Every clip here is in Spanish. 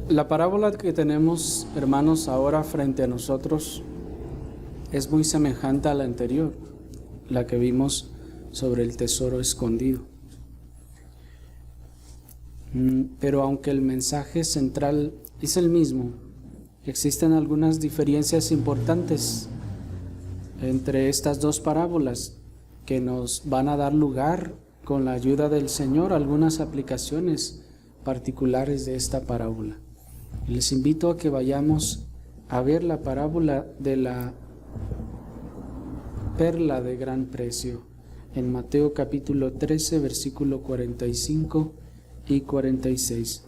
La parábola que tenemos, hermanos, ahora frente a nosotros es muy semejante a la anterior, la que vimos sobre el tesoro escondido. Pero aunque el mensaje central es el mismo, existen algunas diferencias importantes entre estas dos parábolas que nos van a dar lugar, con la ayuda del Señor, a algunas aplicaciones particulares de esta parábola. Les invito a que vayamos a ver la parábola de la perla de gran precio en Mateo capítulo 13, versículo 45 y 46.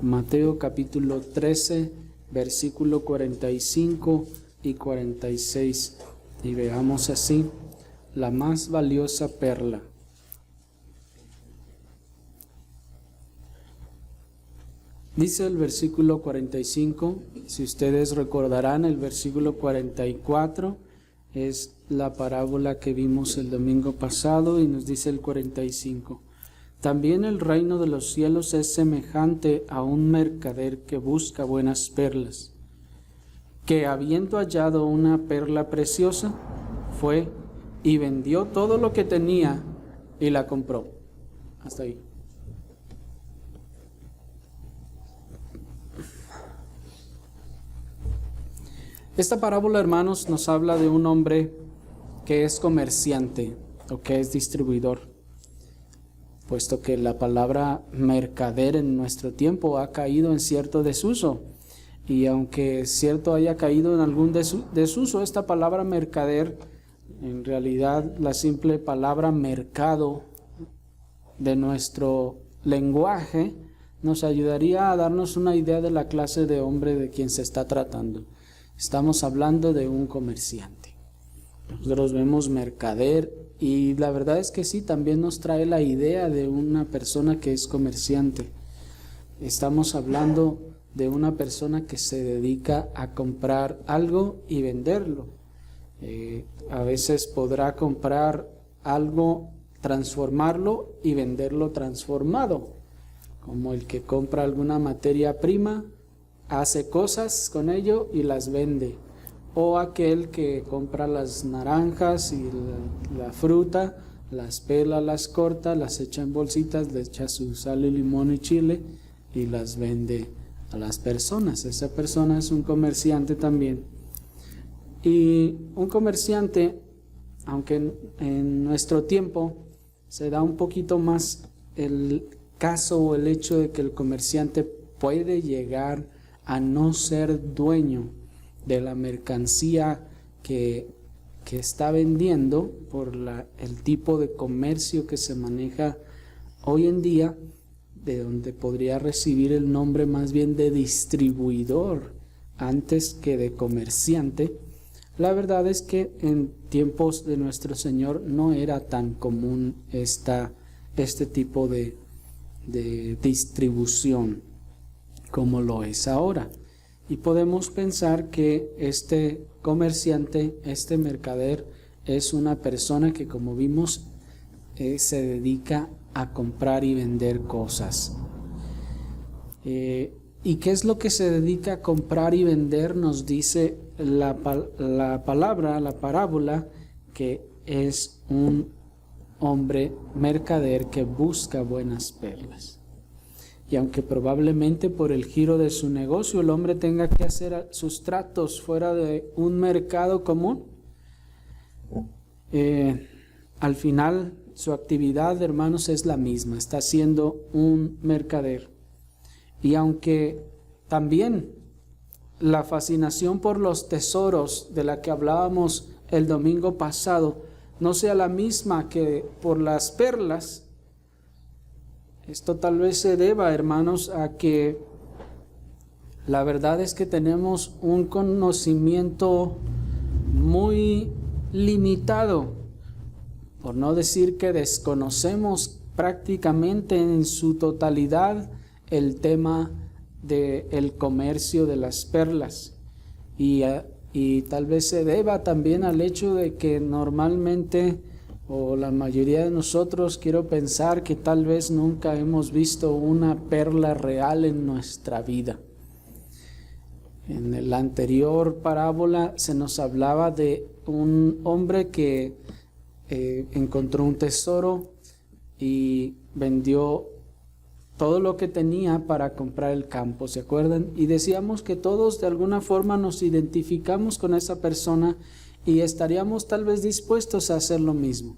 Mateo capítulo 13, versículo 45 y 46. Y veamos así la más valiosa perla. Dice el versículo 45, si ustedes recordarán, el versículo 44 es la parábola que vimos el domingo pasado, y nos dice el 45. También el reino de los cielos es semejante a un mercader que busca buenas perlas, que habiendo hallado una perla preciosa, fue y vendió todo lo que tenía y la compró. Hasta ahí. Esta parábola, hermanos, nos habla de un hombre que es comerciante o que es distribuidor, puesto que la palabra mercader en nuestro tiempo ha caído en cierto desuso. Y aunque cierto haya caído en algún desuso, esta palabra mercader, en realidad la simple palabra mercado de nuestro lenguaje, nos ayudaría a darnos una idea de la clase de hombre de quien se está tratando. Estamos hablando de un comerciante. Nosotros vemos mercader y la verdad es que sí, también nos trae la idea de una persona que es comerciante. Estamos hablando de una persona que se dedica a comprar algo y venderlo. A veces podrá comprar algo, transformarlo y venderlo transformado, como el que compra alguna materia prima, hace cosas con ello y las vende, o aquel que compra las naranjas y la fruta, las pela, las corta, las echa en bolsitas, le echa su sal y limón y chile y las vende a las personas. Esa persona es un comerciante también. Y un comerciante, aunque en nuestro tiempo se da un poquito más el caso o el hecho de que el comerciante puede llegar a no ser dueño de la mercancía que está vendiendo por el tipo de comercio que se maneja hoy en día, de donde podría recibir el nombre más bien de distribuidor antes que de comerciante. La verdad es que en tiempos de nuestro Señor no era tan común este tipo de distribución como lo es ahora. Y podemos pensar que este comerciante, este mercader, es una persona que, como vimos, se dedica a comprar y vender cosas. ¿Y qué es lo que se dedica a comprar y vender? Nos dice la palabra, la parábola, que es un hombre mercader que busca buenas perlas. Y aunque probablemente por el giro de su negocio el hombre tenga que hacer sus tratos fuera de un mercado común, al final su actividad, hermanos, es la misma. Está siendo un mercader. Y aunque también la fascinación por los tesoros de la que hablábamos el domingo pasado no sea la misma que por las perlas, esto tal vez se deba, hermanos, a que la verdad es que tenemos un conocimiento muy limitado, por no decir que desconocemos prácticamente en su totalidad el tema del comercio de las perlas. Y tal vez se deba también al hecho de que normalmente, o la mayoría de nosotros, quiero pensar que tal vez nunca hemos visto una perla real en nuestra vida. En la anterior parábola se nos hablaba de un hombre que encontró un tesoro y vendió todo lo que tenía para comprar el campo, ¿se acuerdan? Y decíamos que todos de alguna forma nos identificamos con esa persona y estaríamos tal vez dispuestos a hacer lo mismo.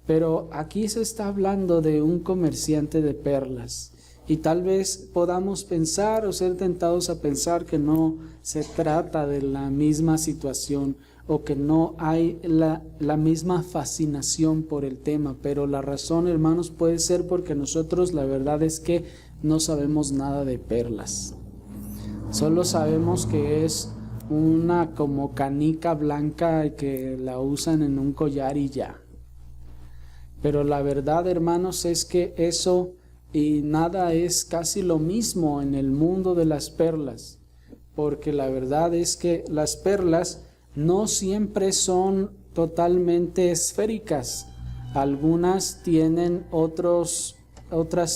Pero aquí se está hablando de un comerciante de perlas y tal vez podamos pensar o ser tentados a pensar que no se trata de la misma situación o que no hay la misma fascinación por el tema, pero la razón, hermanos, puede ser porque nosotros la verdad es que no sabemos nada de perlas. Solo sabemos que es una como canica blanca que la usan en un collar y ya. Pero la verdad, hermanos, es que eso y nada es casi lo mismo en el mundo de las perlas, porque la verdad es que las perlas no siempre son totalmente esféricas. Algunas tienen otros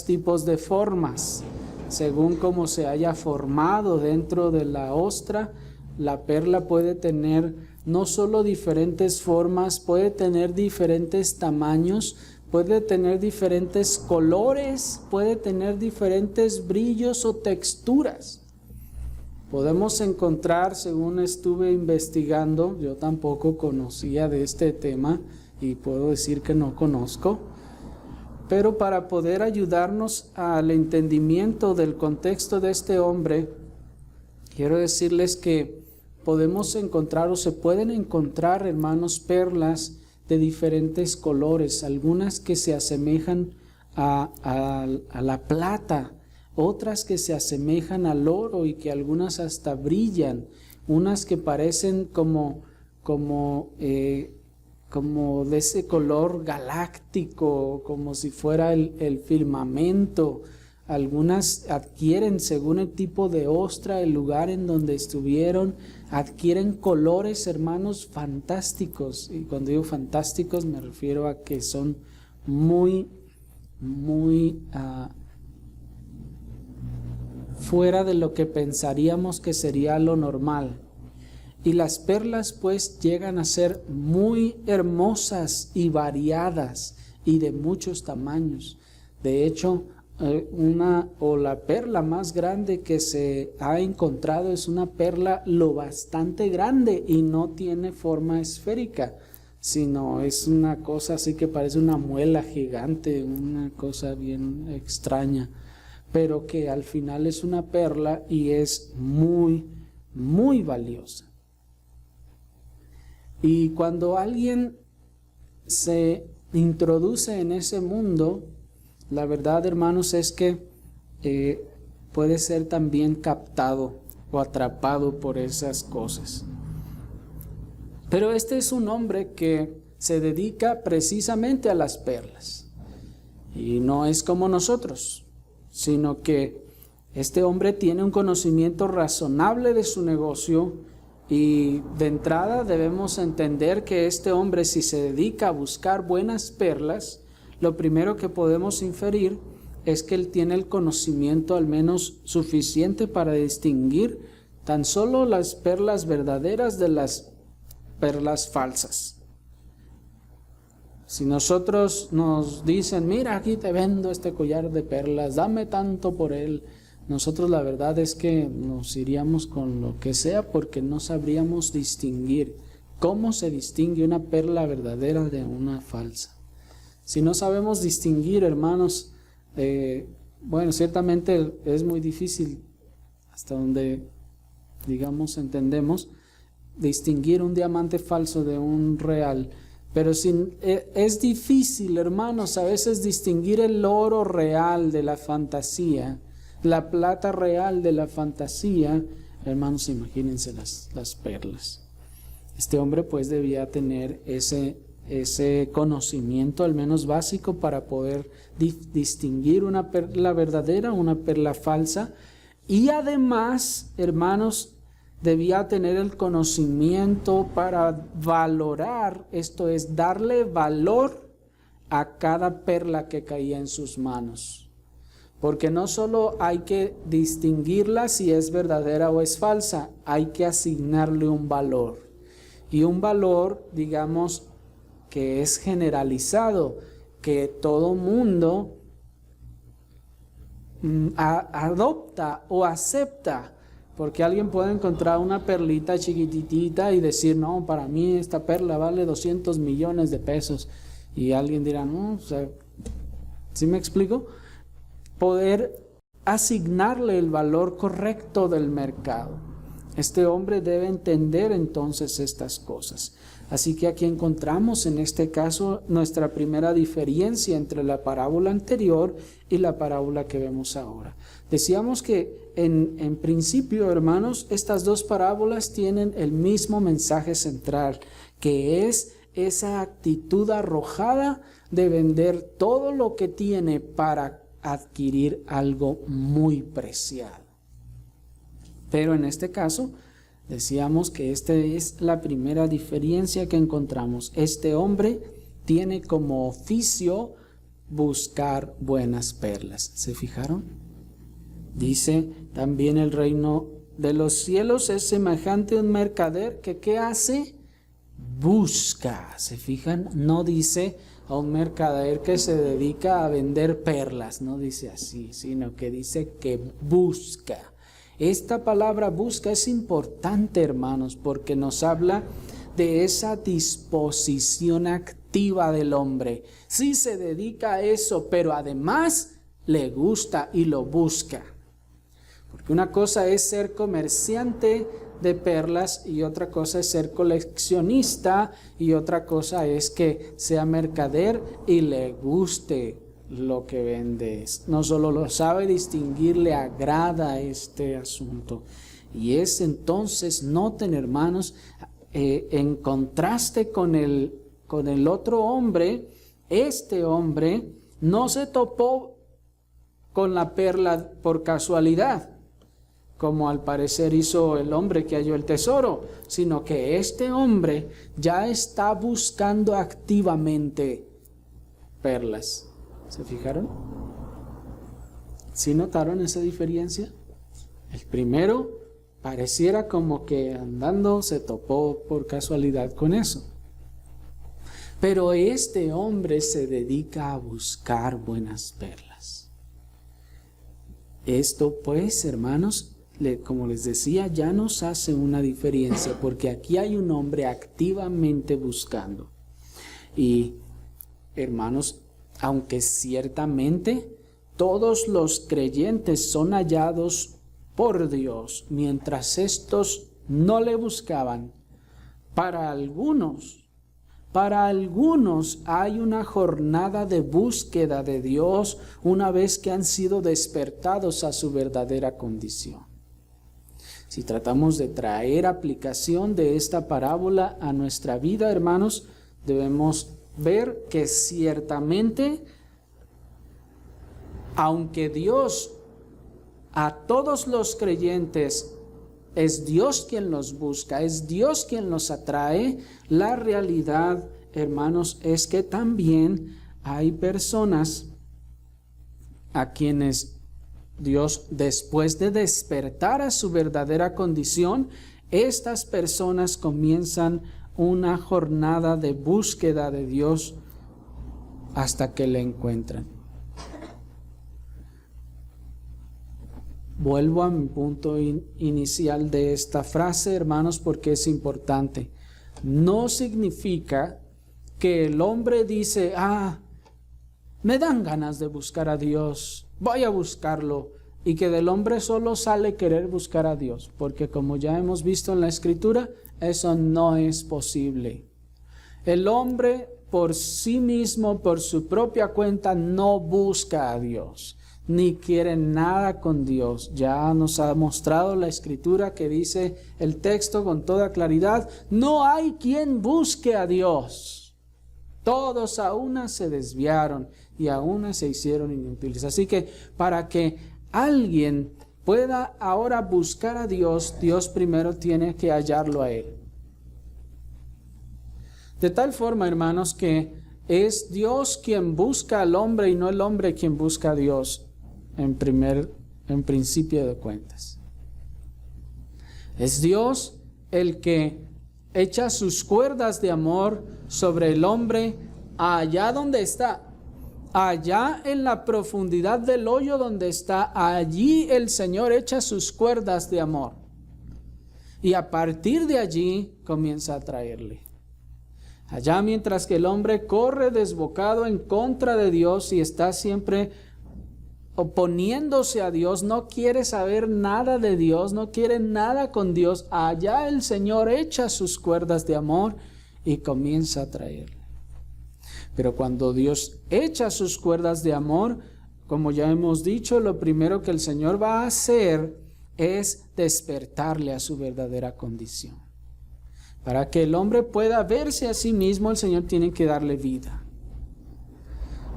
tipos de formas. Según cómo se haya formado dentro de la ostra, la perla puede tener no solo diferentes formas, puede tener diferentes tamaños, puede tener diferentes colores, puede tener diferentes brillos o texturas. Podemos encontrar, según estuve investigando, yo tampoco conocía de este tema y puedo decir que no conozco, pero para poder ayudarnos al entendimiento del contexto de este hombre, quiero decirles que podemos encontrar o se pueden encontrar, hermanos, perlas de diferentes colores, algunas que se asemejan a la plata, otras que se asemejan al oro y que algunas hasta brillan, unas que parecen como de ese color galáctico, como si fuera el firmamento. Algunas adquieren, según el tipo de ostra, el lugar en donde estuvieron, adquieren colores, hermanos, fantásticos. Y cuando digo fantásticos me refiero a que son muy fuera de lo que pensaríamos que sería lo normal. Y las perlas pues llegan a ser muy hermosas y variadas y de muchos tamaños. De hecho, la perla más grande que se ha encontrado es una perla lo bastante grande y no tiene forma esférica, sino es una cosa así que parece una muela gigante, una cosa bien extraña, pero que al final es una perla y es muy, muy valiosa. Y cuando alguien se introduce en ese mundo, la verdad, hermanos, es que puede ser también captado o atrapado por esas cosas. Pero este es un hombre que se dedica precisamente a las perlas. Y no es como nosotros, sino que este hombre tiene un conocimiento razonable de su negocio y de entrada debemos entender que este hombre, si se dedica a buscar buenas perlas, lo primero que podemos inferir es que él tiene el conocimiento al menos suficiente para distinguir tan solo las perlas verdaderas de las perlas falsas. Si nosotros nos dicen, mira, aquí te vendo este collar de perlas, dame tanto por él, nosotros la verdad es que nos iríamos con lo que sea porque no sabríamos distinguir. ¿Cómo se distingue una perla verdadera de una falsa? Si no sabemos distinguir, hermanos, bueno, ciertamente es muy difícil, hasta donde, digamos, entendemos, distinguir un diamante falso de un real. Pero es difícil, hermanos, a veces distinguir el oro real de la fantasía, la plata real de la fantasía. Hermanos, imagínense las perlas. Este hombre pues debía tener ese conocimiento al menos básico para poder distinguir una perla verdadera, una perla falsa. Y además, hermanos, debía tener el conocimiento para valorar, esto es, darle valor a cada perla que caía en sus manos. Porque no solo hay que distinguirla si es verdadera o es falsa, hay que asignarle un valor. Y un valor, digamos, que es generalizado, que todo mundo adopta o acepta. Porque alguien puede encontrar una perlita chiquititita y decir, no, para mí esta perla vale 200 millones de pesos. Y alguien dirá, no, o sea, ¿sí me explico? Poder asignarle el valor correcto del mercado. Este hombre debe entender entonces estas cosas. Así que aquí encontramos en este caso nuestra primera diferencia entre la parábola anterior y la parábola que vemos ahora. Decíamos que en principio, hermanos, estas dos parábolas tienen el mismo mensaje central, que es esa actitud arrojada de vender todo lo que tiene para adquirir algo muy preciado. Pero en este caso, decíamos que esta es la primera diferencia que encontramos. Este hombre tiene como oficio buscar buenas perlas. ¿Se fijaron? Dice también el reino de los cielos es semejante a un mercader que ¿qué hace? Busca. ¿Se fijan? No dice a un mercader que se dedica a vender perlas, no dice así, sino que dice que busca. Esta palabra busca es importante, hermanos, porque nos habla de esa disposición activa del hombre. Sí se dedica a eso, pero además le gusta y lo busca. Porque una cosa es ser comerciante de perlas y otra cosa es ser coleccionista y otra cosa es que sea mercader y le guste lo que vende. No solo lo sabe distinguir, le agrada este asunto. Y es entonces, noten hermanos, en contraste con el otro hombre, este hombre no se topó con la perla por casualidad, como al parecer hizo el hombre que halló el tesoro, sino que este hombre ya está buscando activamente perlas. ¿Se fijaron? ¿Sí notaron esa diferencia? El primero pareciera como que andando se topó por casualidad con eso. Pero este hombre se dedica a buscar buenas perlas. Esto pues, hermanos, como les decía, ya nos hace una diferencia, porque aquí hay un hombre activamente buscando. Y, hermanos, aunque ciertamente todos los creyentes son hallados por Dios, mientras estos no le buscaban, para algunos hay una jornada de búsqueda de Dios una vez que han sido despertados a su verdadera condición. Si tratamos de traer aplicación de esta parábola a nuestra vida, hermanos, debemos ver que ciertamente, aunque Dios a todos los creyentes es Dios quien los busca, es Dios quien los atrae, la realidad, hermanos, es que también hay personas a quienes Dios, después de despertar a su verdadera condición, estas personas comienzan una jornada de búsqueda de Dios hasta que le encuentran. Vuelvo a mi punto inicial de esta frase, hermanos, porque es importante. No significa que el hombre dice, me dan ganas de buscar a Dios, voy a buscarlo, y que del hombre solo sale querer buscar a Dios, porque como ya hemos visto en la Escritura, eso no es posible. El hombre por sí mismo, por su propia cuenta, no busca a Dios, ni quiere nada con Dios. Ya nos ha mostrado la Escritura que dice el texto con toda claridad, no hay quien busque a Dios. Todos a una se desviaron y a una se hicieron inútiles. Así que para que alguien pueda ahora buscar a Dios, Dios primero tiene que hallarlo a Él. De tal forma, hermanos, que es Dios quien busca al hombre y no el hombre quien busca a Dios. en principio de cuentas. Es Dios el que echa sus cuerdas de amor sobre el hombre allá donde está. Allá en la profundidad del hoyo donde está, allí el Señor echa sus cuerdas de amor. Y a partir de allí comienza a traerle. Allá mientras que el hombre corre desbocado en contra de Dios y está siempre oponiéndose a Dios, no quiere saber nada de Dios, no quiere nada con Dios, allá el Señor echa sus cuerdas de amor y comienza a traerle. Pero cuando Dios echa sus cuerdas de amor, como ya hemos dicho, lo primero que el Señor va a hacer es despertarle a su verdadera condición. Para que el hombre pueda verse a sí mismo, el Señor tiene que darle vida.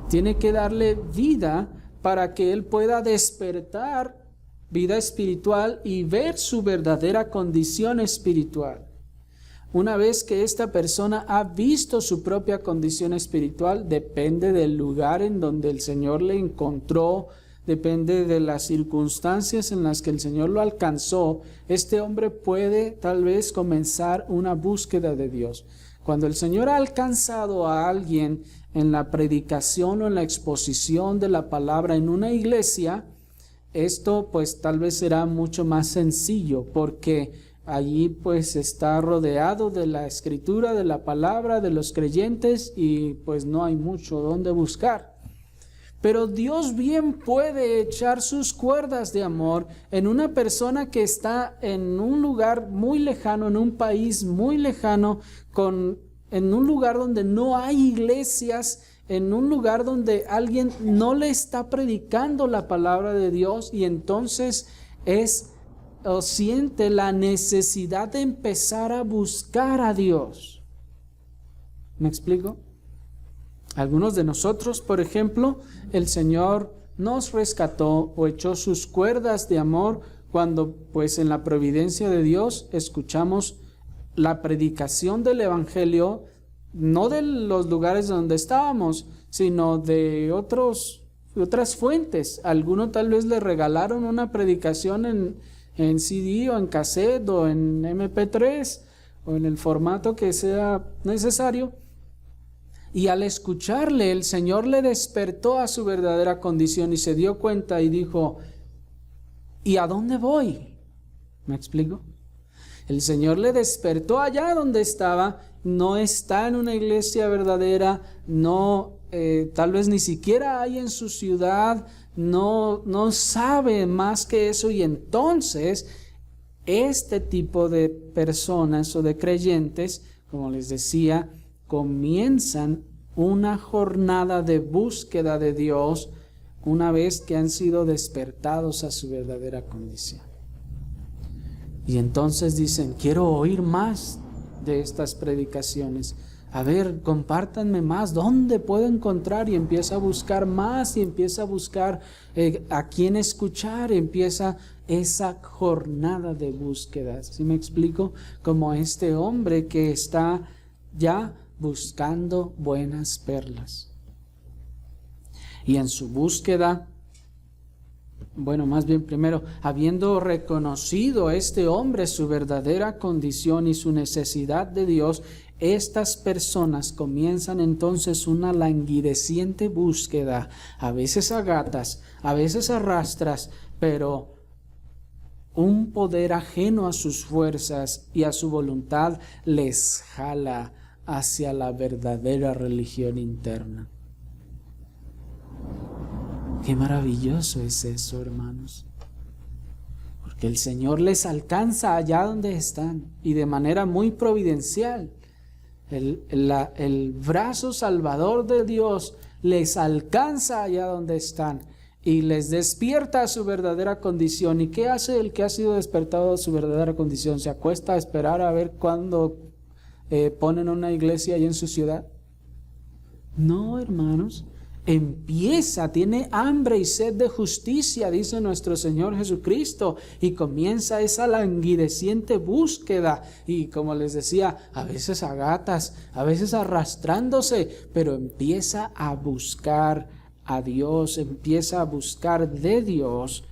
Tiene que darle vida para que él pueda despertar vida espiritual y ver su verdadera condición espiritual. Una vez que esta persona ha visto su propia condición espiritual, depende del lugar en donde el Señor le encontró, depende de las circunstancias en las que el Señor lo alcanzó, este hombre puede tal vez comenzar una búsqueda de Dios. Cuando el Señor ha alcanzado a alguien en la predicación o en la exposición de la palabra en una iglesia, esto pues tal vez será mucho más sencillo, porque allí pues está rodeado de la escritura, de la palabra, de los creyentes, y pues no hay mucho donde buscar. Pero Dios bien puede echar sus cuerdas de amor en una persona que está en un lugar muy lejano, en un país muy lejano, en un lugar donde no hay iglesias, en un lugar donde alguien no le está predicando la palabra de Dios, y entonces siente la necesidad de empezar a buscar a Dios. ¿Me explico? Algunos de nosotros, por ejemplo, el Señor nos rescató o echó sus cuerdas de amor cuando, pues, en la providencia de Dios escuchamos la predicación del Evangelio, no de los lugares donde estábamos, sino de otras fuentes. Algunos tal vez le regalaron una predicación en CD o en cassette o en MP3 o en el formato que sea necesario. Y al escucharle, el Señor le despertó a su verdadera condición y se dio cuenta y dijo: ¿y a dónde voy? ¿Me explico? El Señor le despertó allá donde estaba, no está en una iglesia verdadera, no, tal vez ni siquiera hay en su ciudad, no sabe más que eso, y entonces este tipo de personas o de creyentes, como les decía, comienzan una jornada de búsqueda de Dios una vez que han sido despertados a su verdadera condición. Y entonces dicen: quiero oír más de estas predicaciones. A ver, compártanme más. ¿Dónde puedo encontrar? Y empieza a buscar más y empieza a buscar a quién escuchar. Empieza esa jornada de búsqueda. ¿Sí me explico? Como este hombre que está ya buscando buenas perlas. Y en su búsqueda, bueno, más bien primero, habiendo reconocido a este hombre su verdadera condición y su necesidad de Dios, estas personas comienzan entonces una languideciente búsqueda, a veces a gatas, a veces a rastras, pero un poder ajeno a sus fuerzas y a su voluntad les jala hacia la verdadera religión interna. Qué maravilloso es eso, hermanos. Porque el Señor les alcanza allá donde están y de manera muy providencial. El brazo salvador de Dios les alcanza allá donde están y les despierta a su verdadera condición. ¿Y qué hace el que ha sido despertado a su verdadera condición? ¿Se acuesta a esperar a ver cuándo ponen una iglesia ahí en su ciudad? No, hermanos. Tiene hambre y sed de justicia, dice nuestro Señor Jesucristo, y comienza esa languideciente búsqueda, y como les decía, a veces a gatas, a veces arrastrándose, pero empieza a buscar a Dios, empieza a buscar de Dios,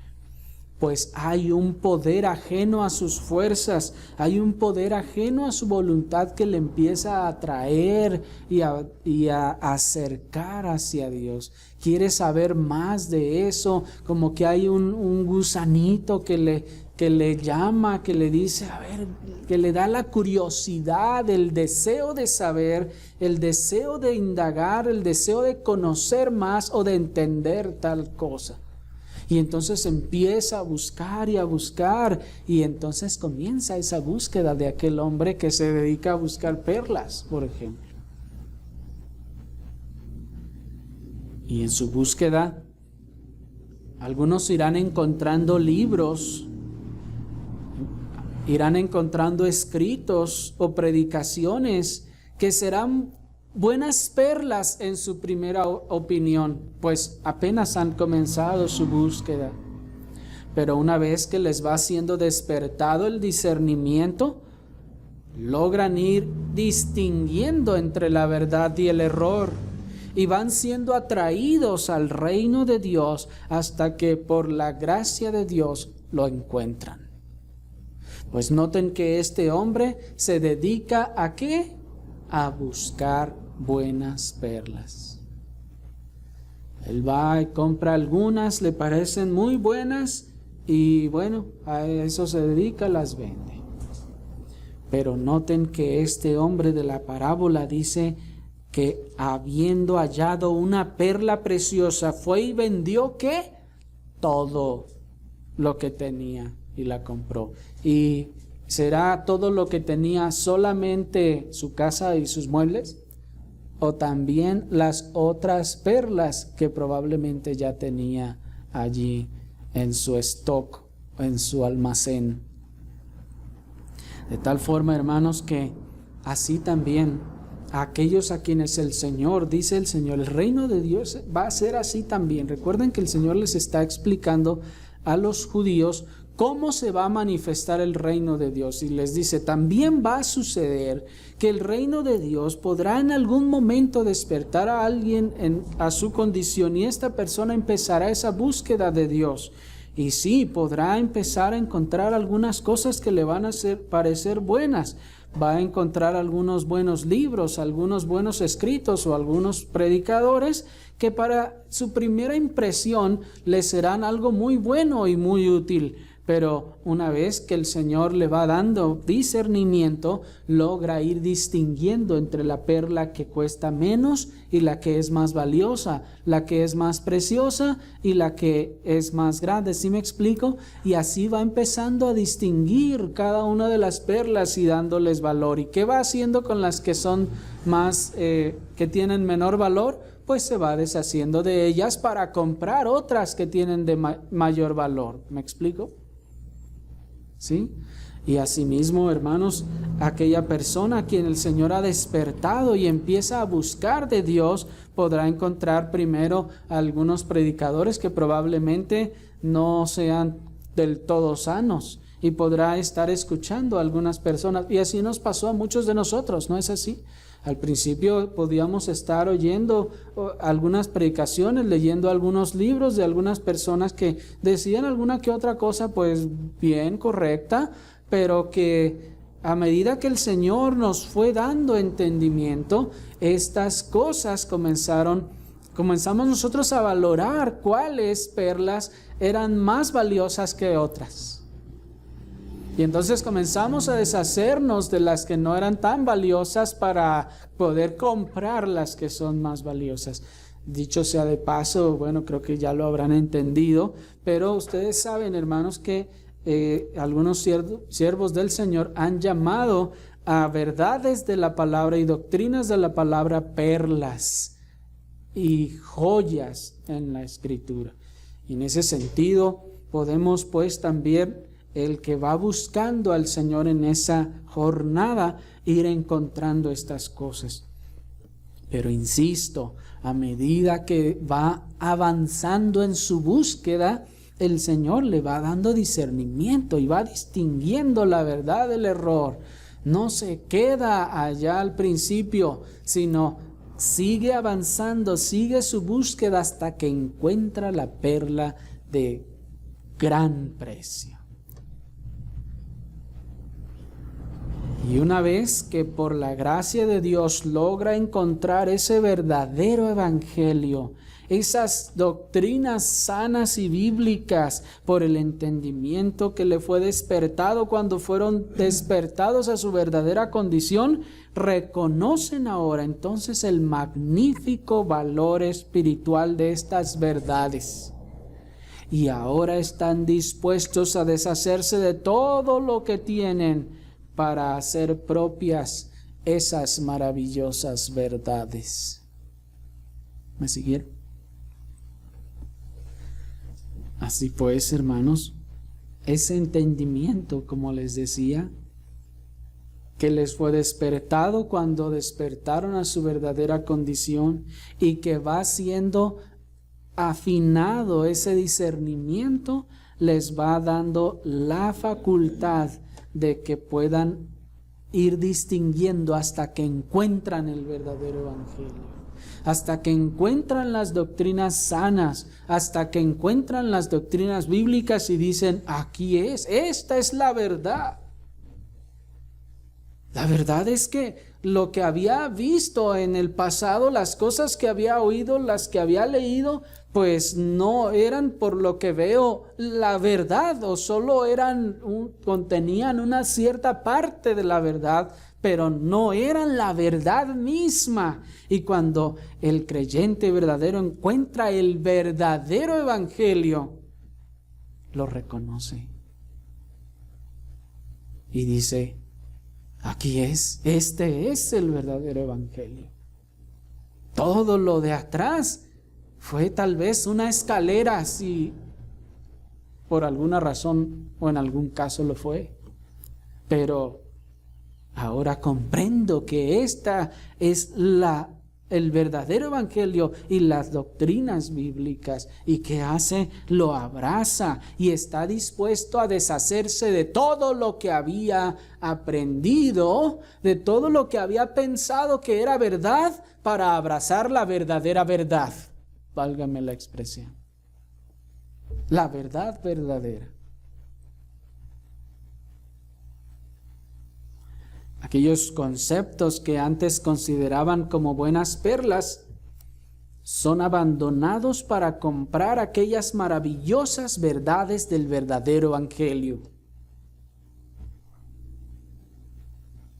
pues hay un poder ajeno a sus fuerzas, hay un poder ajeno a su voluntad que le empieza a atraer y a acercar hacia Dios. Quiere saber más de eso, como que hay un gusanito que le llama, que le dice, a ver, que le da la curiosidad, el deseo de saber, el deseo de indagar, el deseo de conocer más o de entender tal cosa. Y entonces empieza a buscar y entonces comienza esa búsqueda de aquel hombre que se dedica a buscar perlas, por ejemplo. Y en su búsqueda, algunos irán encontrando libros, irán encontrando escritos o predicaciones que serán buenas perlas en su primera opinión, pues apenas han comenzado su búsqueda. Pero una vez que les va siendo despertado el discernimiento, logran ir distinguiendo entre la verdad y el error, y van siendo atraídos al reino de Dios hasta que por la gracia de Dios lo encuentran. Pues noten que este hombre se dedica ¿a qué? A buscar buenas perlas. Él va y compra algunas, le parecen muy buenas y bueno, a eso se dedica, las vende. Pero noten que este hombre de la parábola dice que habiendo hallado una perla preciosa, fue y vendió ¿qué? Todo lo que tenía y la compró. ¿Y será todo lo que tenía solamente su casa y sus muebles? ¿O también las otras perlas que probablemente ya tenía allí en su stock, en su almacén? De tal forma, hermanos, que así también aquellos a quienes el Señor, dice el Señor, el reino de Dios va a ser así también. Recuerden que el Señor les está explicando a los judíos cómo se va a manifestar el reino de Dios. Y les dice, también va a suceder que el reino de Dios podrá en algún momento despertar a alguien a su condición, y esta persona empezará esa búsqueda de Dios. Y sí, podrá empezar a encontrar algunas cosas que le van a parecer buenas. Va a encontrar algunos buenos libros, algunos buenos escritos o algunos predicadores que para su primera impresión le serán algo muy bueno y muy útil. Pero una vez que el Señor le va dando discernimiento, logra ir distinguiendo entre la perla que cuesta menos y la que es más valiosa, la que es más preciosa y la que es más grande. ¿Sí me explico? Y así va empezando a distinguir cada una de las perlas y dándoles valor. ¿Y qué va haciendo con las que son más, que tienen menor valor? Pues se va deshaciendo de ellas para comprar otras que tienen de mayor valor. ¿Me explico? ¿Sí? Y asimismo, hermanos, aquella persona a quien el Señor ha despertado y empieza a buscar de Dios, podrá encontrar primero algunos predicadores que probablemente no sean del todo sanos, y podrá estar escuchando a algunas personas, y así nos pasó a muchos de nosotros, ¿no es así? Al principio podíamos estar oyendo algunas predicaciones, leyendo algunos libros de algunas personas que decían alguna que otra cosa, pues bien, correcta, pero que a medida que el Señor nos fue dando entendimiento, estas cosas comenzamos nosotros a valorar cuáles perlas eran más valiosas que otras. Y entonces comenzamos a deshacernos de las que no eran tan valiosas para poder comprar las que son más valiosas. Dicho sea de paso, bueno, creo que ya lo habrán entendido, pero ustedes saben, hermanos, que algunos siervos del Señor han llamado a verdades de la palabra y doctrinas de la palabra perlas y joyas en la Escritura. Y en ese sentido podemos pues también, el que va buscando al Señor en esa jornada, ir encontrando estas cosas. Pero insisto, a medida que va avanzando en su búsqueda, el Señor le va dando discernimiento y va distinguiendo la verdad del error. No se queda allá al principio, sino sigue avanzando, sigue su búsqueda hasta que encuentra la perla de gran precio. Y una vez que por la gracia de Dios logra encontrar ese verdadero evangelio, esas doctrinas sanas y bíblicas por el entendimiento que le fue despertado cuando fueron despertados a su verdadera condición, reconocen ahora entonces el magnífico valor espiritual de estas verdades. Y ahora están dispuestos a deshacerse de todo lo que tienen para hacer propias esas maravillosas verdades. ¿Me siguieron? Así pues, hermanos, ese entendimiento, como les decía, que les fue despertado cuando despertaron a su verdadera condición y que va siendo afinado ese discernimiento, les va dando la facultad de que puedan ir distinguiendo hasta que encuentran el verdadero evangelio, hasta que encuentran las doctrinas sanas, hasta que encuentran las doctrinas bíblicas y dicen, aquí es, esta es la verdad. La verdad es que lo que había visto en el pasado, las cosas que había oído, las que había leído, pues no eran, por lo que veo, la verdad, o solo contenían una cierta parte de la verdad, pero no eran la verdad misma. Y cuando el creyente verdadero encuentra el verdadero evangelio, lo reconoce y dice, aquí es, este es el verdadero evangelio. Todo lo de atrás fue tal vez una escalera, si por alguna razón o en algún caso lo fue, pero ahora comprendo que esta es el verdadero evangelio y las doctrinas bíblicas, y que hace, lo abraza y está dispuesto a deshacerse de todo lo que había aprendido, de todo lo que había pensado que era verdad, para abrazar la verdadera verdad. Válgame la expresión. La verdad verdadera. Aquellos conceptos que antes consideraban como buenas perlas son abandonados para comprar aquellas maravillosas verdades del verdadero evangelio.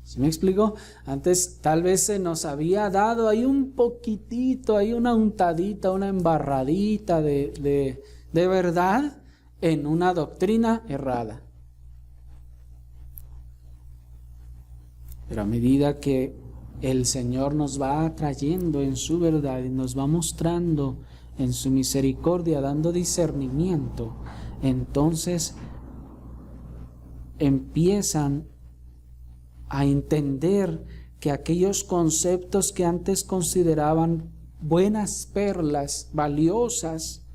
¿Sí me explico? Antes tal vez se nos había dado ahí un poquitito, ahí una untadita, una embarradita de verdad en una doctrina errada. Pero a medida que el Señor nos va trayendo en su verdad y nos va mostrando en su misericordia, dando discernimiento, entonces empiezan a entender que aquellos conceptos que antes consideraban buenas perlas, valiosas,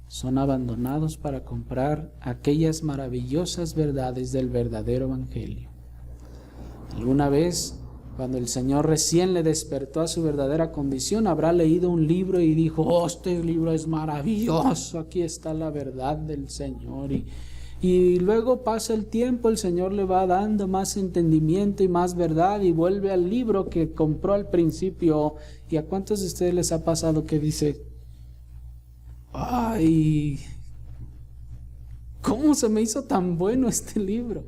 son abandonados para comprar aquellas maravillosas verdades del verdadero evangelio. Alguna vez, cuando el Señor recién le despertó a su verdadera condición, habrá leído un libro y dijo, oh, este libro es maravilloso, aquí está la verdad del Señor. Y luego pasa el tiempo, el Señor le va dando más entendimiento y más verdad, y vuelve al libro que compró al principio. ¿Y a cuántos de ustedes les ha pasado que dice, ay, ¿cómo se me hizo tan bueno este libro?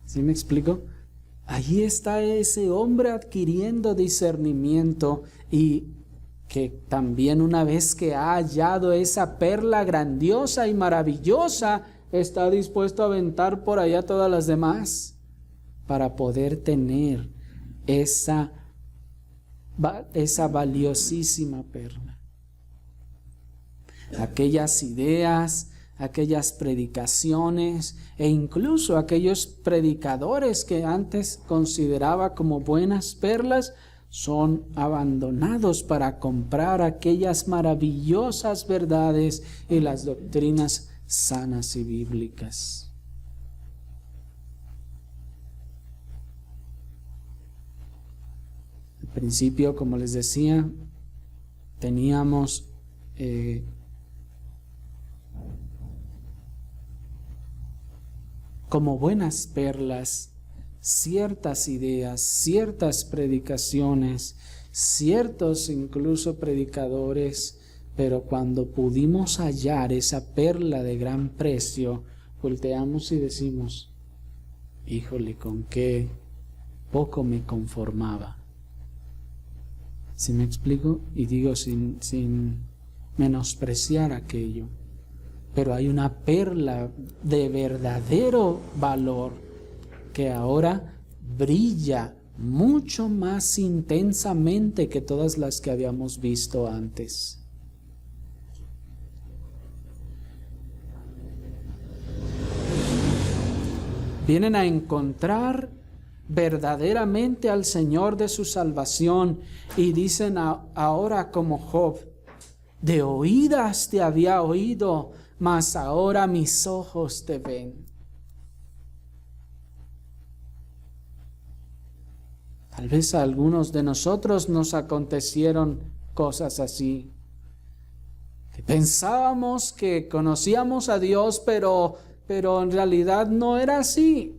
¿Sí me explico? Allí está ese hombre adquiriendo discernimiento, y que también una vez que ha hallado esa perla grandiosa y maravillosa, está dispuesto a aventar por allá todas las demás para poder tener esa valiosísima perla. Aquellas ideas, aquellas predicaciones e incluso aquellos predicadores que antes consideraba como buenas perlas, son abandonados para comprar aquellas maravillosas verdades y las doctrinas sanas y bíblicas. principio, como les decía, teníamos como buenas perlas ciertas ideas, ciertas predicaciones, ciertos incluso predicadores, pero cuando pudimos hallar esa perla de gran precio, volteamos y decimos, híjole, con qué poco me conformaba. ¿Sí me explico? Y digo sin menospreciar aquello. Pero hay una perla de verdadero valor que ahora brilla mucho más intensamente que todas las que habíamos visto antes. Vienen a encontrar verdaderamente al Señor de su salvación y dicen ahora como Job, de oídas te había oído, mas ahora mis ojos te ven. Tal vez a algunos de nosotros nos acontecieron cosas así. Que pensábamos que conocíamos a Dios, pero en realidad no era así.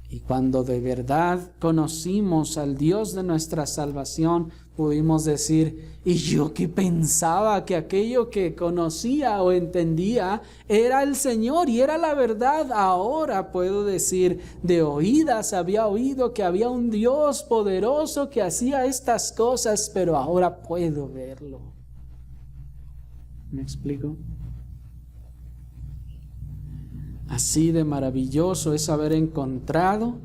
Y cuando de verdad conocimos al Dios de nuestra salvación, pudimos decir, y yo que pensaba que aquello que conocía o entendía era el Señor y era la verdad. Ahora puedo decir, de oídas había oído que había un Dios poderoso que hacía estas cosas, pero ahora puedo verlo. ¿Me explico? Así de maravilloso es haber encontrado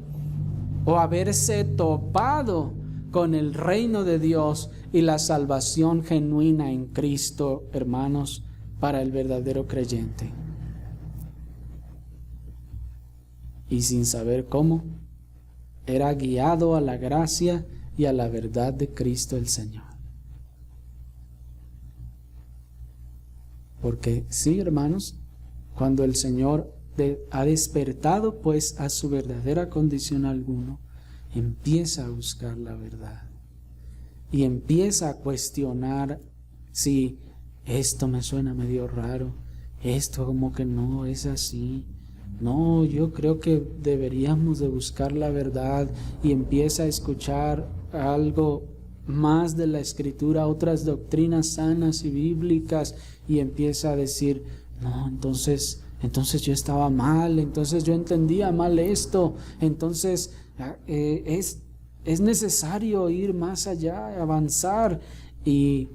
o haberse topado con el reino de Dios y la salvación genuina en Cristo, hermanos, para el verdadero creyente. Y sin saber cómo, era guiado a la gracia y a la verdad de Cristo el Señor. Porque sí, hermanos, cuando el Señor ha despertado pues a su verdadera condición alguno, empieza a buscar la verdad y empieza a cuestionar si esto me suena medio raro, esto como que no es así, no, yo creo que deberíamos de buscar la verdad, y empieza a escuchar algo más de la Escritura, otras doctrinas sanas y bíblicas, y empieza a decir, no, entonces yo estaba mal, entonces yo entendía mal esto, entonces es necesario ir más allá, avanzar. Y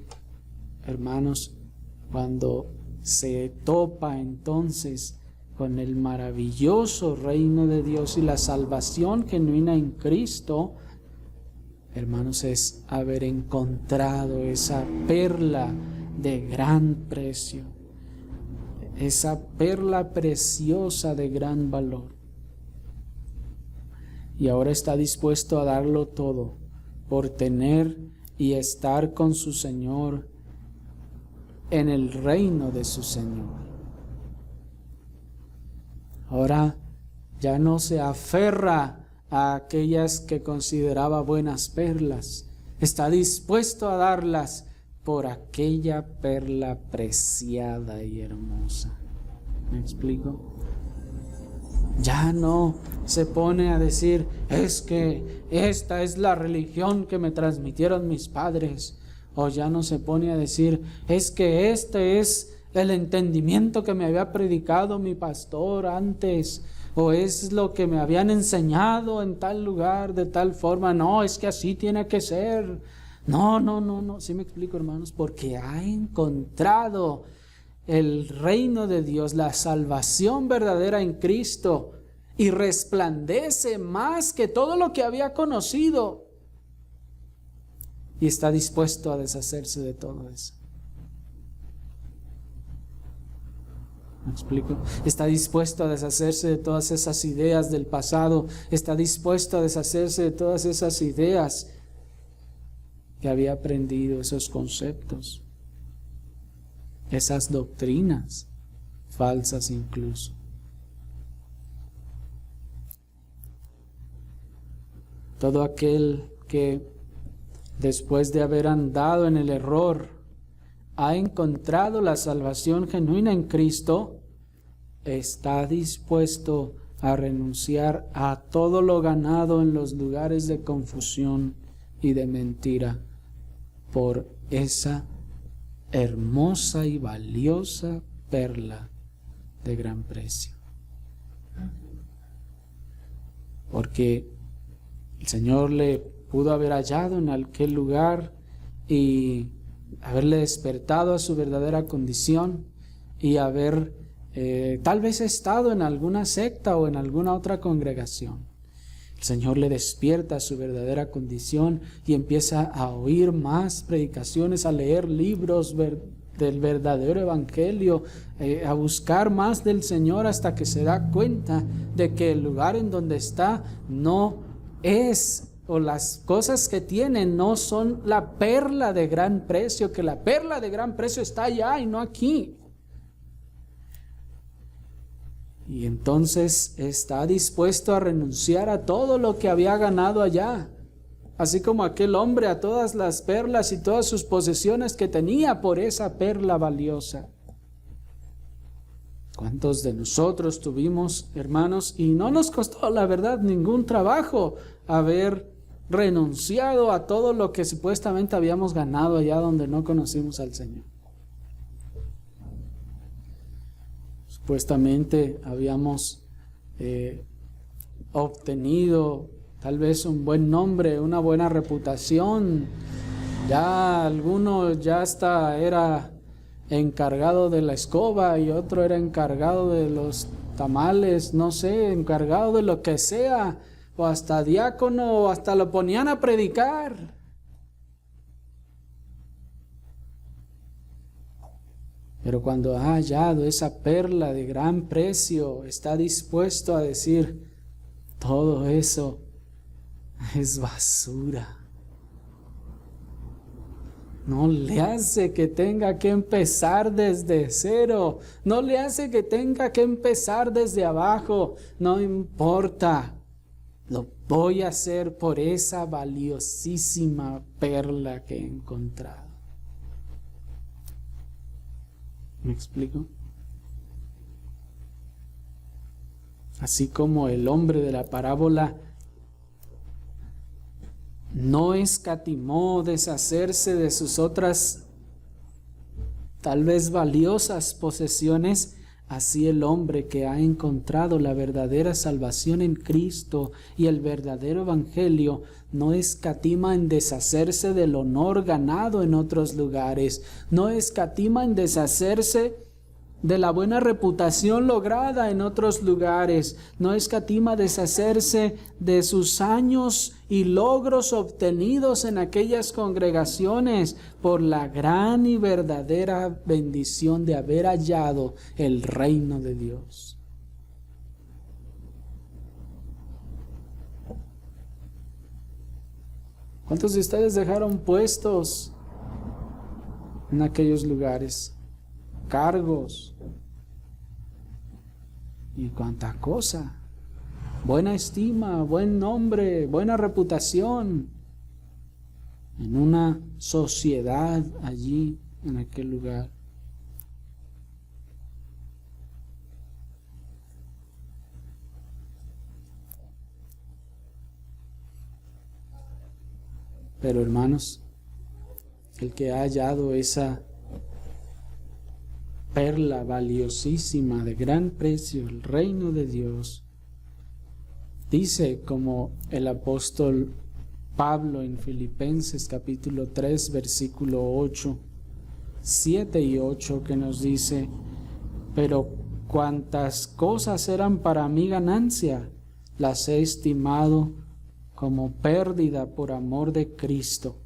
hermanos, cuando se topa entonces con el maravilloso reino de Dios y la salvación genuina en Cristo, hermanos, es haber encontrado esa perla de gran precio, esa perla preciosa de gran valor. Y ahora está dispuesto a darlo todo por tener y estar con su Señor en el reino de su Señor. Ahora ya no se aferra a aquellas que consideraba buenas perlas. Está dispuesto a darlas por aquella perla preciada y hermosa. ¿Me explico? Ya no se pone a decir, es que esta es la religión que me transmitieron mis padres. O ya no se pone a decir, es que este es el entendimiento que me había predicado mi pastor antes, o es lo que me habían enseñado en tal lugar, de tal forma. No, es que así tiene que ser. No. ¿Sí me explico, hermanos? Porque ha encontrado el reino de Dios, la salvación verdadera en Cristo, y resplandece más que todo lo que había conocido, y está dispuesto a deshacerse de todo eso. ¿Me explico? Está dispuesto a deshacerse de todas esas ideas del pasado, está dispuesto a deshacerse de todas esas ideas que había aprendido, esos conceptos, esas doctrinas falsas incluso. Todo aquel que después de haber andado en el error ha encontrado la salvación genuina en Cristo, está dispuesto a renunciar a todo lo ganado en los lugares de confusión y de mentira por esa hermosa y valiosa perla de gran precio. Porque el Señor le pudo haber hallado en aquel lugar y haberle despertado a su verdadera condición y haber tal vez estado en alguna secta o en alguna otra congregación. El Señor le despierta a su verdadera condición y empieza a oír más predicaciones, a leer libros del verdadero evangelio, a buscar más del Señor hasta que se da cuenta de que el lugar en donde está no es, o las cosas que tiene no son la perla de gran precio, que la perla de gran precio está allá y no aquí. Y entonces está dispuesto a renunciar a todo lo que había ganado allá, así como aquel hombre a todas las perlas y todas sus posesiones que tenía por esa perla valiosa. ¿Cuántos de nosotros tuvimos, hermanos, y no nos costó la verdad ningún trabajo haber renunciado a todo lo que supuestamente habíamos ganado allá donde no conocimos al Señor? Supuestamente habíamos obtenido tal vez un buen nombre, una buena reputación. Ya alguno ya hasta era encargado de la escoba y otro era encargado de los tamales, no sé, encargado de lo que sea, o hasta diácono, o hasta lo ponían a predicar. Pero cuando ha hallado esa perla de gran precio, está dispuesto a decir, todo eso es basura. No le hace que tenga que empezar desde cero, no le hace que tenga que empezar desde abajo, no importa, lo voy a hacer por esa valiosísima perla que he encontrado. ¿Me explico? Así como el hombre de la parábola no escatimó deshacerse de sus otras tal vez valiosas posesiones, así el hombre que ha encontrado la verdadera salvación en Cristo y el verdadero evangelio no escatima en deshacerse del honor ganado en otros lugares, no escatima en deshacerse de la buena reputación lograda en otros lugares, no escatima deshacerse de sus años y logros obtenidos en aquellas congregaciones por la gran y verdadera bendición de haber hallado el reino de Dios. ¿Cuántos de ustedes dejaron puestos en aquellos lugares? Cargos y cuánta cosa, buena estima, buen nombre, buena reputación en una sociedad allí en aquel lugar. Pero hermanos, el que ha hallado esa perla valiosísima de gran precio, el reino de Dios, dice como el apóstol Pablo en Filipenses capítulo 3 versículo 8, 7 y 8, que nos dice: pero cuantas cosas eran para mí ganancia, las he estimado como pérdida por amor de Cristo.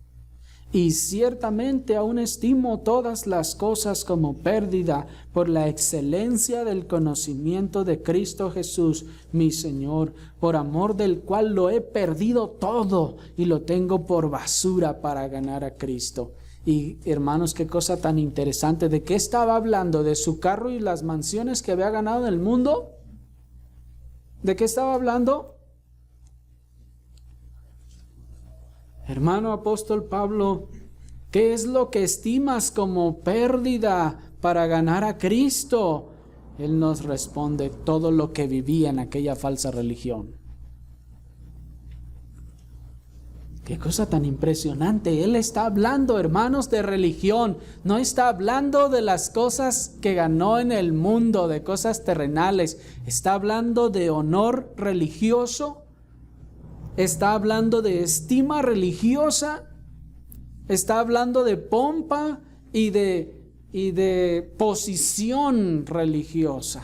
Y ciertamente aún estimo todas las cosas como pérdida por la excelencia del conocimiento de Cristo Jesús, mi Señor, por amor del cual lo he perdido todo y lo tengo por basura para ganar a Cristo. Y hermanos, qué cosa tan interesante. ¿De qué estaba hablando? ¿De su carro y las mansiones que había ganado en el mundo? ¿De qué estaba hablando? Hermano apóstol Pablo, ¿qué es lo que estimas como pérdida para ganar a Cristo? Él nos responde: todo lo que vivía en aquella falsa religión. Qué cosa tan impresionante. Él está hablando, hermanos, de religión. No está hablando de las cosas que ganó en el mundo, de cosas terrenales. Está hablando de honor religioso. Está hablando de estima religiosa. Está hablando de pompa y de posición religiosa.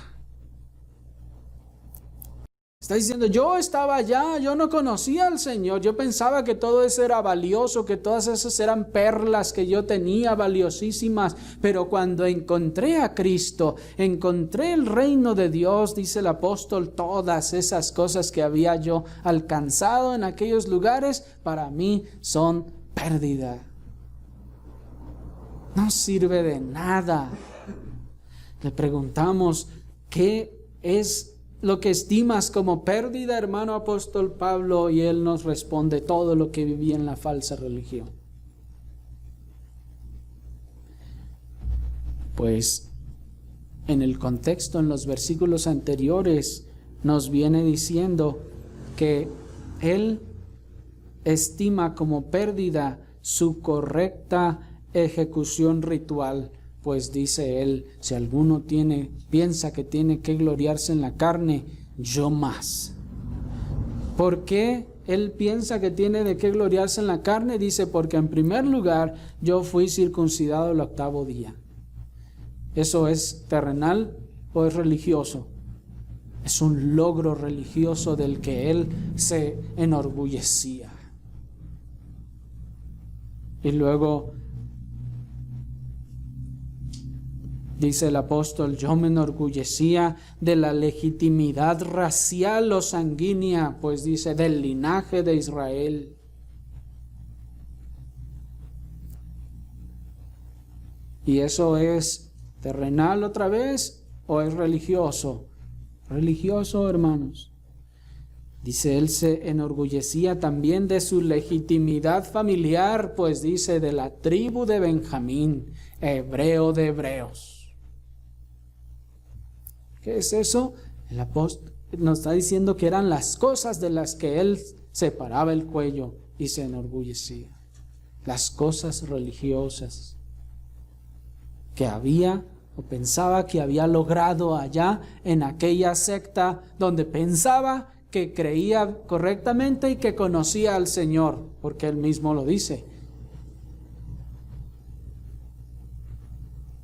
Está diciendo: yo estaba allá, yo no conocía al Señor, yo pensaba que todo eso era valioso, que todas esas eran perlas que yo tenía valiosísimas, pero cuando encontré a Cristo, encontré el reino de Dios, dice el apóstol, todas esas cosas que había yo alcanzado en aquellos lugares, para mí son pérdida. No sirve de nada. Le preguntamos: ¿qué es lo que estimas como pérdida, hermano apóstol Pablo? Y él nos responde: todo lo que vivía en la falsa religión. Pues en el contexto, en los versículos anteriores, nos viene diciendo que él estima como pérdida su correcta ejecución ritual. Pues dice él: si alguno piensa que tiene que gloriarse en la carne, yo más. ¿Por qué él piensa que tiene de qué gloriarse en la carne? Dice: porque en primer lugar yo fui circuncidado el 8º día. ¿Eso es terrenal o es religioso? Es un logro religioso del que él se enorgullecía. Y luego dice el apóstol: yo me enorgullecía de la legitimidad racial o sanguínea, pues dice, del linaje de Israel. ¿Y eso es terrenal otra vez o es religioso? Religioso, hermanos. Dice: él se enorgullecía también de su legitimidad familiar, pues dice, de la tribu de Benjamín, hebreo de hebreos. ¿Qué es eso? El apóstol nos está diciendo que eran las cosas de las que él se paraba el cuello y se enorgullecía. Las cosas religiosas que había o pensaba que había logrado allá en aquella secta donde pensaba que creía correctamente y que conocía al Señor, porque él mismo lo dice.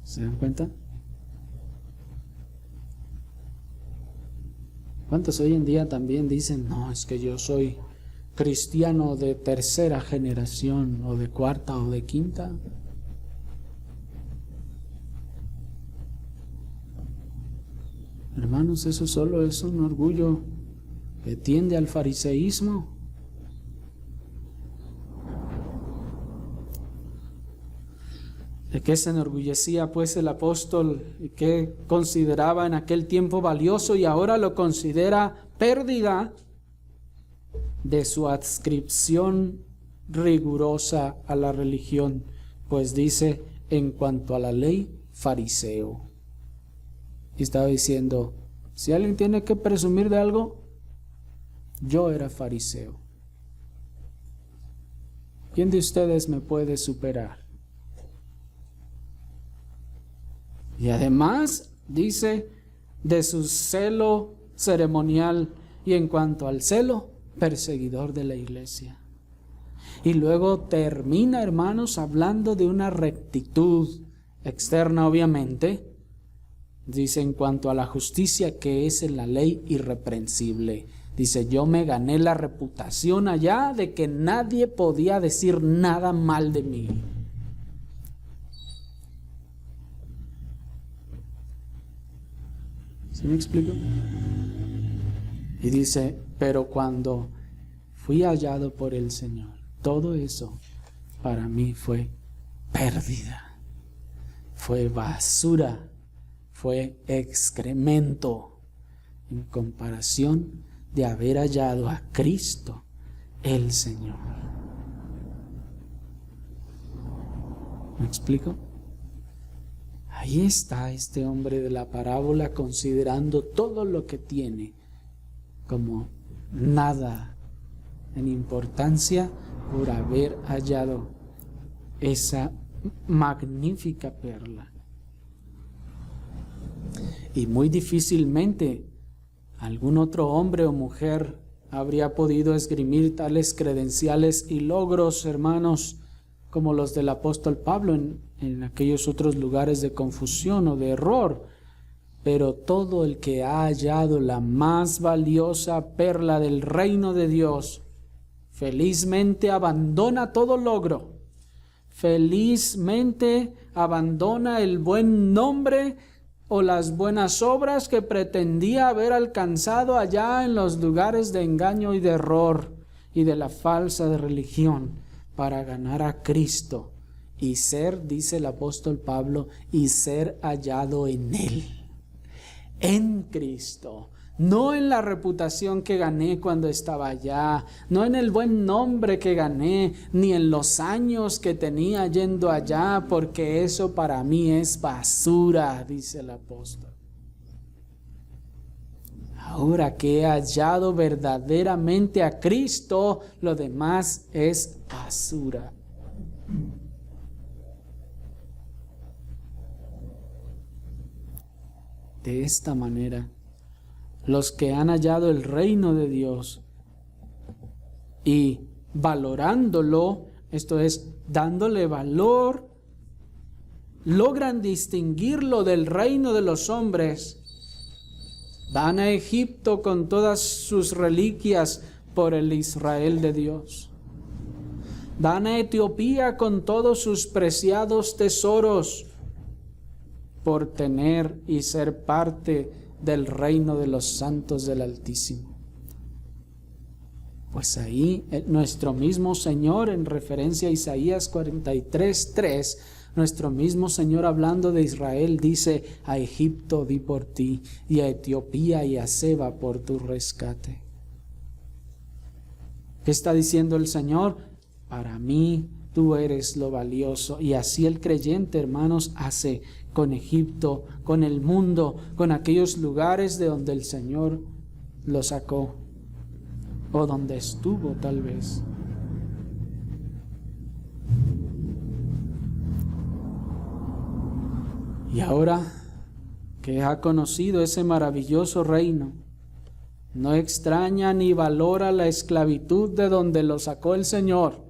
¿Se dan cuenta? ¿Cuántos hoy en día también dicen: no, es que yo soy cristiano de 3ª generación, o de 4ª o de 5ª? Hermanos, eso solo es un orgullo que tiende al fariseísmo. ¿De qué se enorgullecía pues el apóstol y qué consideraba en aquel tiempo valioso y ahora lo considera pérdida? De su adscripción rigurosa a la religión, pues dice: en cuanto a la ley, fariseo. Y estaba diciendo: si alguien tiene que presumir de algo, yo era fariseo. ¿Quién de ustedes me puede superar? Y además dice de su celo ceremonial, y en cuanto al celo, perseguidor de la iglesia. Y luego termina, hermanos, hablando de una rectitud externa, obviamente. Dice: en cuanto a la justicia que es en la ley, irreprensible. Dice: yo me gané la reputación allá de que nadie podía decir nada mal de mí. ¿Sí me explico? Y dice: pero cuando fui hallado por el Señor, todo eso para mí fue pérdida, fue basura, fue excremento en comparación de haber hallado a Cristo el Señor. ¿Me explico? Ahí está este hombre de la parábola considerando todo lo que tiene como nada en importancia por haber hallado esa magnífica perla. Y muy difícilmente algún otro hombre o mujer habría podido esgrimir tales credenciales y logros, hermanos, como los del apóstol Pablo en aquellos otros lugares de confusión o de error. Pero todo el que ha hallado la más valiosa perla del reino de Dios, felizmente abandona todo logro, felizmente abandona el buen nombre o las buenas obras que pretendía haber alcanzado allá en los lugares de engaño y de error y de la falsa religión, para ganar a Cristo y ser, dice el apóstol Pablo, y ser hallado en Él, en Cristo. No en la reputación que gané cuando estaba allá, no en el buen nombre que gané, ni en los años que tenía yendo allá, porque eso para mí es basura, dice el apóstol. Ahora que he hallado verdaderamente a Cristo, lo demás es basura. De esta manera, los que han hallado el reino de Dios y valorándolo, esto es, dándole valor, logran distinguirlo del reino de los hombres. Van a Egipto con todas sus reliquias por el Israel de Dios. Van a Etiopía con todos sus preciados tesoros por tener y ser parte del reino de los santos del Altísimo. Pues ahí nuestro mismo Señor, en referencia a Isaías 43:3, nuestro mismo Señor hablando de Israel dice: a Egipto di por ti, y a Etiopía y a Seba por tu rescate. ¿Qué está diciendo el Señor? Para mí tú eres lo valioso. Y así el creyente, hermanos, hace con Egipto, con el mundo, con aquellos lugares de donde el Señor lo sacó, o donde estuvo tal vez. Y ahora que ha conocido ese maravilloso reino, no extraña ni valora la esclavitud de donde lo sacó el Señor.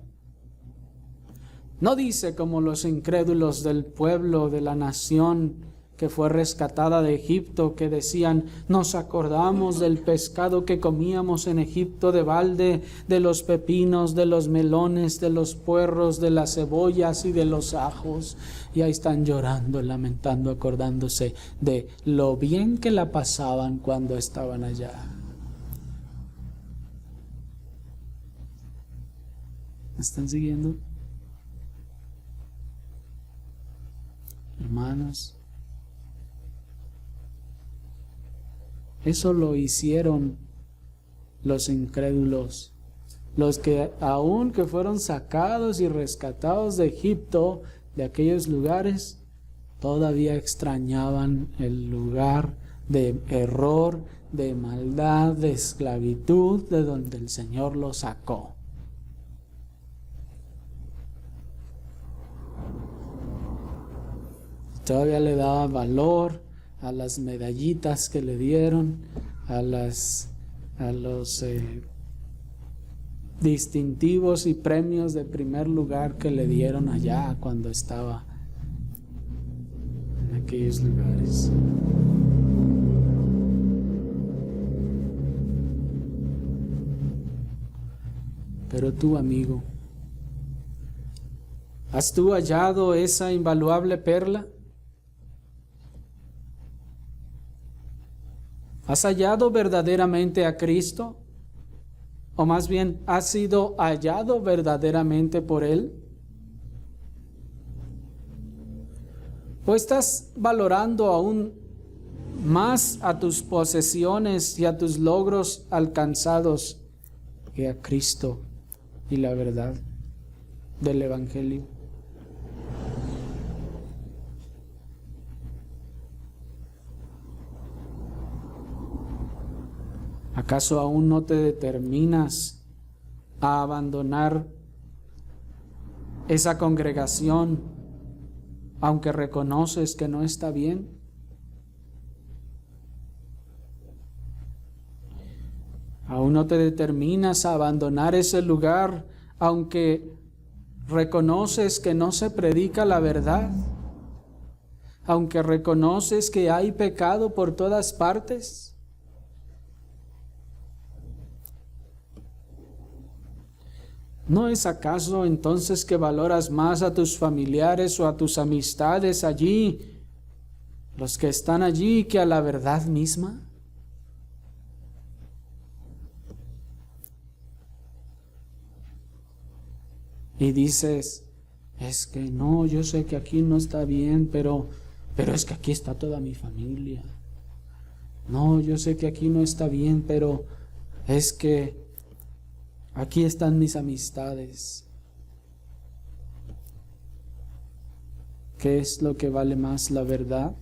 No dice como los incrédulos del pueblo, de la nación que fue rescatada de Egipto, que decían: nos acordamos del pescado que comíamos en Egipto de balde, de los pepinos, de los melones, de los puerros, de las cebollas y de los ajos. Y ahí están llorando, lamentando, acordándose de lo bien que la pasaban cuando estaban allá. ¿Me están siguiendo? Hermanos, eso lo hicieron los incrédulos, los que aun que fueron sacados y rescatados de Egipto, de aquellos lugares, todavía extrañaban el lugar de error, de maldad, de esclavitud, de donde el Señor los sacó. Todavía le daba valor a las medallitas que le dieron, a los distintivos y premios de primer lugar que le dieron allá cuando estaba en aquellos lugares. Pero tú, amigo, ¿has tú hallado esa invaluable perla? ¿Has hallado verdaderamente a Cristo? O más bien, ¿has sido hallado verdaderamente por Él? ¿O estás valorando aún más a tus posesiones y a tus logros alcanzados que a Cristo y la verdad del Evangelio? ¿Acaso aún no te determinas a abandonar esa congregación, aunque reconoces que no está bien? ¿Aún no te determinas a abandonar ese lugar, aunque reconoces que no se predica la verdad? Aunque reconoces que hay pecado por todas partes. ¿No es acaso entonces que valoras más a tus familiares o a tus amistades allí, los que están allí, que a la verdad misma? Y dices, es que no, yo sé que aquí no está bien, pero es que aquí está toda mi familia. No, yo sé que aquí no está bien, pero es que aquí están mis amistades. ¿Qué es lo que vale más, la verdad?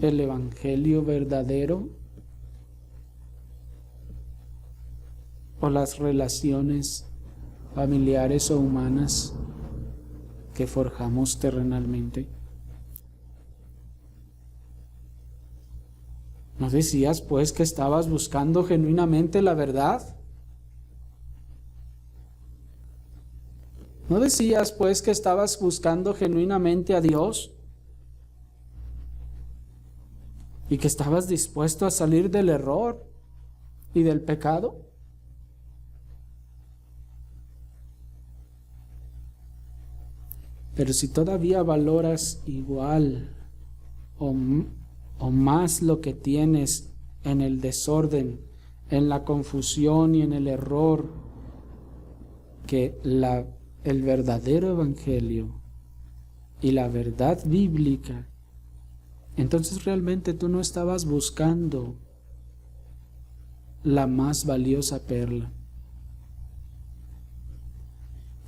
¿El evangelio verdadero? ¿O las relaciones familiares o humanas que forjamos terrenalmente? ¿No decías pues que estabas buscando genuinamente la verdad? ¿No decías pues que estabas buscando genuinamente a Dios? ¿Y que estabas dispuesto a salir del error y del pecado? Pero si todavía valoras igual o más lo que tienes en el desorden, en la confusión y en el error, que el verdadero evangelio y la verdad bíblica, entonces realmente tú no estabas buscando la más valiosa perla.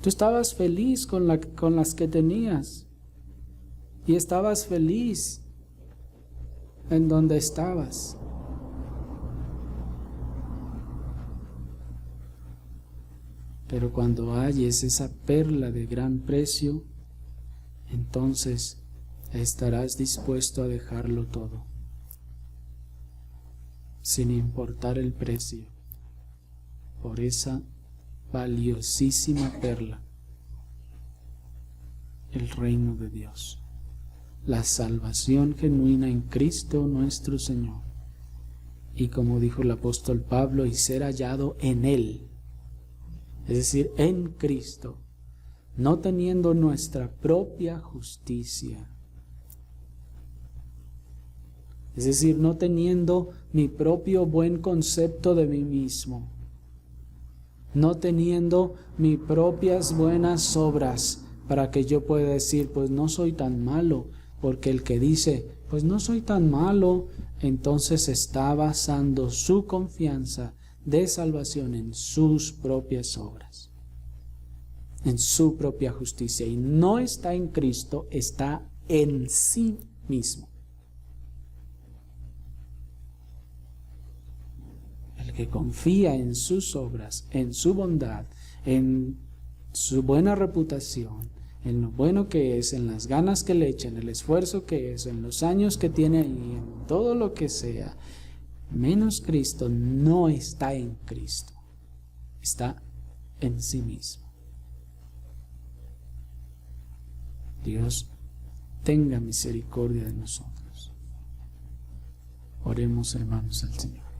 Tú estabas feliz con las que tenías y estabas feliz en donde estabas. Pero cuando halles esa perla de gran precio, entonces estarás dispuesto a dejarlo todo, sin importar el precio, por esa valiosísima perla, el reino de Dios, la salvación genuina en Cristo nuestro Señor. Y como dijo el apóstol Pablo, y ser hallado en Él, es decir, en Cristo, no teniendo nuestra propia justicia, es decir, no teniendo mi propio buen concepto de mí mismo, no teniendo mis propias buenas obras para que yo pueda decir, pues no soy tan malo, porque el que dice, pues no soy tan malo, entonces está basando su confianza de salvación en sus propias obras, en su propia justicia, y no está en Cristo, está en sí mismo. El que confía en sus obras, en su bondad, en su buena reputación, en lo bueno que es, en las ganas que le echa, en el esfuerzo que es, en los años que tiene ahí, en todo lo que sea, menos Cristo, no está en Cristo, está en sí mismo. Dios tenga misericordia de nosotros. Oremos, hermanos, al Señor.